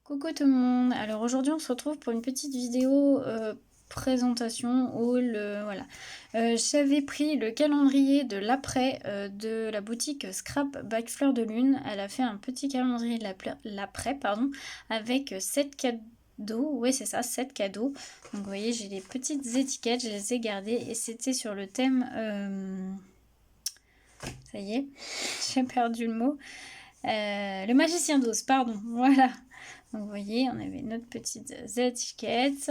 Coucou tout le monde, alors aujourd'hui on se retrouve pour une petite vidéo présentation, haul, voilà. J'avais pris le calendrier de l'après de la boutique Scrap by Fleur de Lune. Elle a fait un petit calendrier de l'après, pardon, avec 7 cadeaux, ouais c'est ça, 7 cadeaux. Donc vous voyez j'ai les petites étiquettes, je les ai gardées et c'était sur le thème, ça y est, j'ai perdu le mot. Le magicien d'Oz, pardon, voilà. Donc vous voyez, on avait notre petite étiquette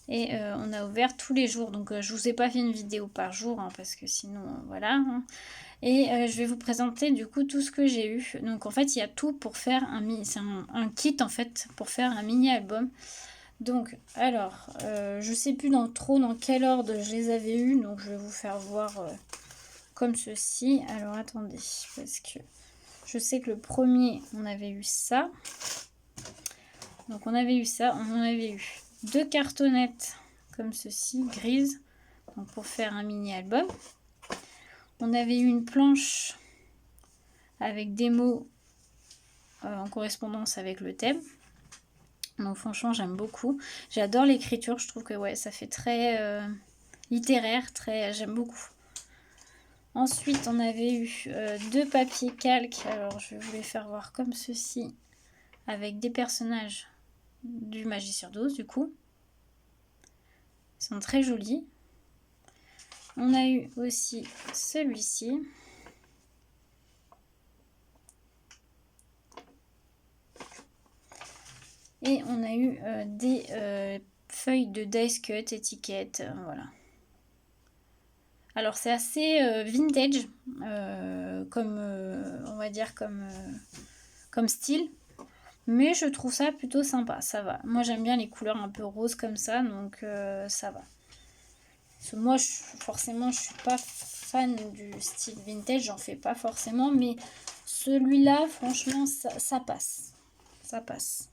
et on a ouvert tous les jours. Donc je vous ai pas fait une vidéo par jour hein, parce que sinon voilà. Hein. Et je vais vous présenter du coup tout ce que j'ai eu. Donc en fait il y a tout pour faire c'est un kit en fait pour faire un mini album. Donc alors je sais plus dans quel ordre je les avais eu, donc je vais vous faire voir comme ceci. Alors attendez parce que je sais que le premier on avait eu ça. Donc on avait eu ça, on avait eu 2 cartonnettes comme ceci, grises, donc pour faire un mini album. On avait eu une planche avec des mots en correspondance avec le thème. Donc franchement j'aime beaucoup. J'adore l'écriture, je trouve que ouais ça fait très littéraire, très j'aime beaucoup. Ensuite on avait eu 2 papiers calques, alors je vais vous les faire voir comme ceci, avec des personnages du magicien d'Oz du coup. Ils sont très jolis. On a eu aussi celui-ci. Et on a eu des feuilles de dice cut, étiquettes, voilà. Alors c'est assez vintage, comme on va dire comme style. Mais je trouve ça plutôt sympa, ça va. Moi j'aime bien les couleurs un peu roses comme ça, donc ça va. Parce que moi forcément je suis pas fan du style vintage, j'en fais pas forcément, mais celui-là franchement ça passe. Ça passe.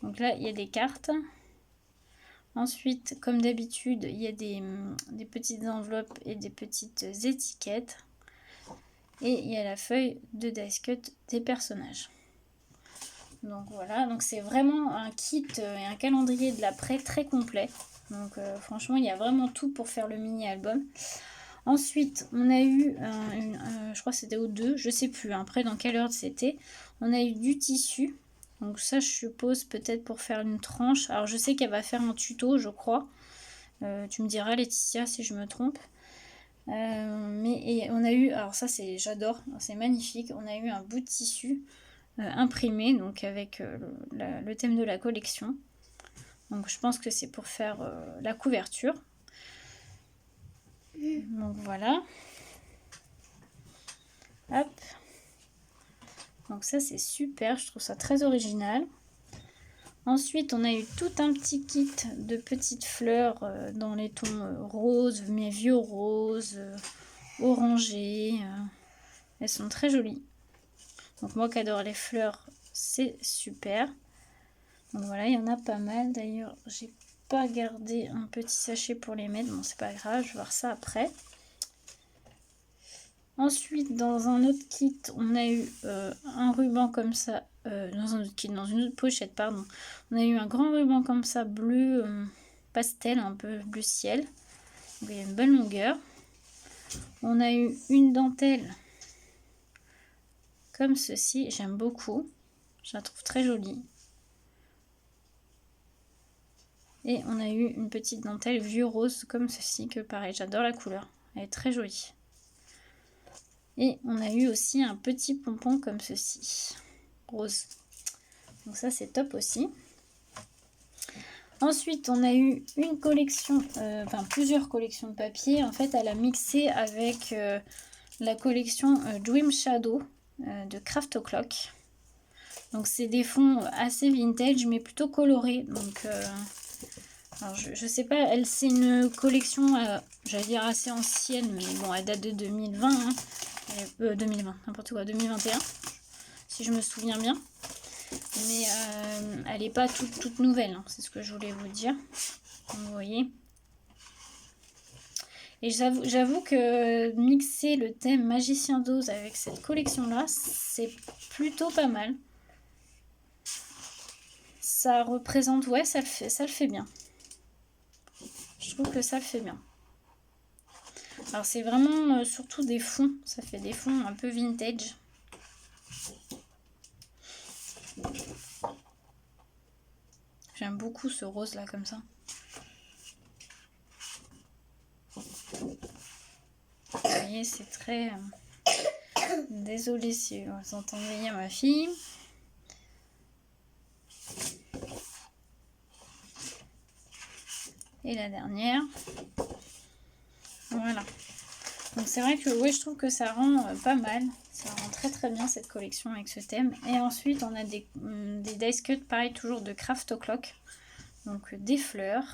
Donc là il y a des cartes. Ensuite comme d'habitude il y a des petites enveloppes et des petites étiquettes. Et il y a la feuille de dice cut des personnages. Donc voilà, donc c'est vraiment un kit et un calendrier de l'après très complet. Donc franchement, il y a vraiment tout pour faire le mini-album. Ensuite, on a eu, je crois que c'était au 2, je sais plus, après dans quelle heure c'était. On a eu du tissu. Donc ça, je suppose peut-être pour faire une tranche. Alors je sais qu'elle va faire un tuto, je crois. Tu me diras Laetitia si je me trompe. Et on a eu, alors ça c'est, j'adore, c'est magnifique. On a eu un bout de tissu imprimé, donc avec le thème de la collection. Donc je pense que c'est pour faire la couverture. Donc voilà. Hop. Donc ça c'est super, je trouve ça très original. Ensuite on a eu tout un petit kit de petites fleurs dans les tons roses, mais vieux roses, orangés. Elles sont très jolies. Donc moi qui adore les fleurs, c'est super. Donc voilà, il y en a pas mal. D'ailleurs, j'ai pas gardé un petit sachet pour les mettre. Bon, c'est pas grave, je vais voir ça après. Ensuite, dans un autre kit, on a eu un ruban comme ça. Dans un autre kit, dans une autre pochette, pardon. On a eu un grand ruban comme ça, bleu pastel, un peu bleu ciel. Donc il y a une bonne longueur. On a eu une dentelle comme ceci. J'aime beaucoup. Je la trouve très jolie. Et on a eu une petite dentelle vieux rose comme ceci, que pareil, j'adore la couleur. Elle est très jolie. Et on a eu aussi un petit pompon comme ceci, rose. Donc ça c'est top aussi. Ensuite on a eu une collection, plusieurs collections de papier. En fait elle a mixé avec la collection Dream Shadow de Craft O'Clock. Donc c'est des fonds assez vintage mais plutôt colorés. Donc alors je sais pas, c'est une collection, j'allais dire assez ancienne, mais bon elle date de 2020. Hein. 2020, n'importe quoi, 2021, si je me souviens bien. Mais elle n'est pas toute nouvelle, hein, c'est ce que je voulais vous dire. Vous voyez. Et j'avoue que mixer le thème magicien d'Oz avec cette collection-là, c'est plutôt pas mal. ça représente, ouais, ça le fait bien. Je trouve que ça le fait bien. Alors c'est vraiment surtout des fonds, ça fait des fonds un peu vintage. J'aime beaucoup ce rose là comme ça. Vous voyez, c'est très... Désolée si vous entendez ma fille. Et la dernière. Voilà. Donc c'est vrai que ouais, je trouve que ça rend pas mal. Ça rend très très bien cette collection avec ce thème. Et ensuite on a des dice cuts, pareil, toujours de Craft O'Clock. Donc des fleurs.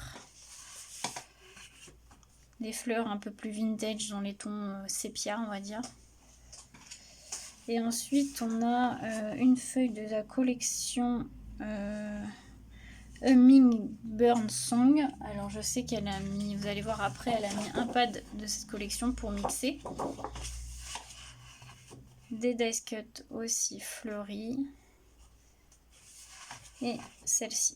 Des fleurs un peu plus vintage dans les tons sépia, on va dire. Et ensuite on a une feuille de la collection... Hummingbird Song. Alors je sais qu'elle a mis, vous allez voir après, elle a mis un pad de cette collection pour mixer. Des dice cuts aussi fleuris. Et celle-ci.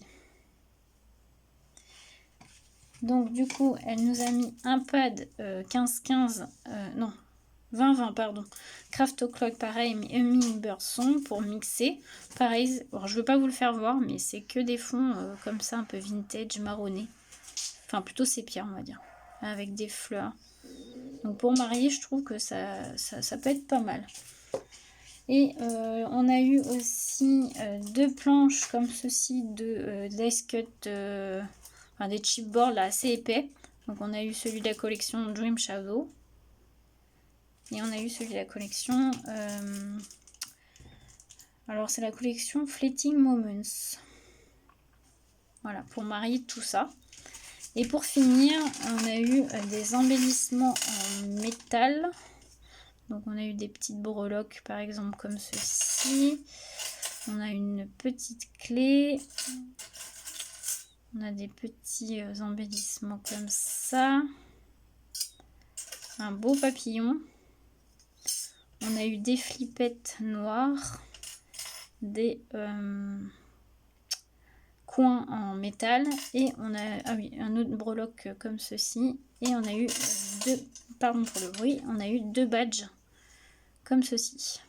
Donc du coup, elle nous a mis un pad 15-15, non, 20-20 pardon, Craft O'Clock pareil, mais Hummingbird Song pour mixer. Pareil, alors, je ne veux pas vous le faire voir, mais c'est que des fonds comme ça, un peu vintage, marronné. Enfin plutôt sépia on va dire, avec des fleurs. Donc pour marier, je trouve que ça peut être pas mal. Et on a eu aussi deux planches comme ceci de dice cut, enfin des chipboards là assez épais. Donc on a eu celui de la collection Dream Shadow. Et on a eu celui de la collection... alors c'est la collection Fleeting Moments. Voilà, pour marier tout ça. Et pour finir, on a eu des embellissements en métal. Donc on a eu des petites breloques par exemple comme ceci. On a une petite clé. On a des petits embellissements comme ça. Un beau papillon. On a eu des flippettes noires. Des coins en métal. Et on a un autre breloque comme ceci. Et on a eu pardon pour le bruit, on a eu deux badges comme ceci.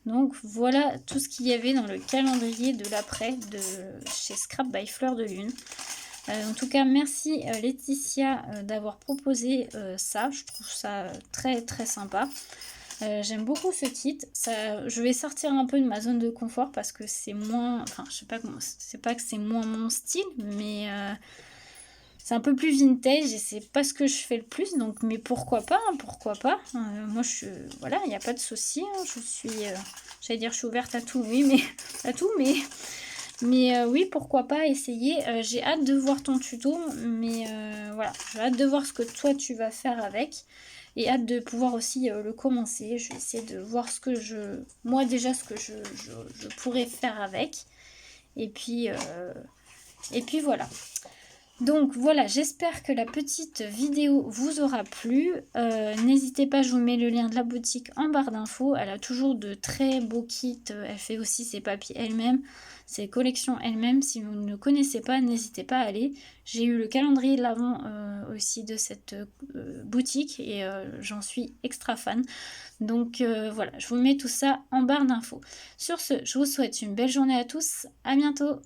Donc voilà tout ce qu'il y avait dans le calendrier de l'après de chez Scrap by Fleur de Lune. En tout cas, merci Laetitia d'avoir proposé ça. Je trouve ça très très sympa. J'aime beaucoup ce kit. Je vais sortir un peu de ma zone de confort parce que c'est moins... Enfin, je sais pas comment... C'est pas que c'est moins mon style, mais... c'est un peu plus vintage et c'est pas ce que je fais le plus, donc mais pourquoi pas, hein, pourquoi pas. Moi voilà, il n'y a pas de souci, hein, je suis, j'allais dire je suis ouverte à tout, oui, mais à tout, mais oui, pourquoi pas essayer. J'ai hâte de voir ton tuto, mais voilà, j'ai hâte de voir ce que toi tu vas faire avec et hâte de pouvoir aussi le commencer. Je vais essayer de voir ce que moi déjà ce que je pourrais faire avec, et puis voilà. Donc voilà, j'espère que la petite vidéo vous aura plu. N'hésitez pas, je vous mets le lien de la boutique en barre d'infos. Elle a toujours de très beaux kits. Elle fait aussi ses papiers elle-même, ses collections elle-même. Si vous ne connaissez pas, n'hésitez pas à aller. J'ai eu le calendrier de l'Avent aussi de cette boutique et j'en suis extra fan. Donc voilà, je vous mets tout ça en barre d'infos. Sur ce, je vous souhaite une belle journée à tous. À bientôt.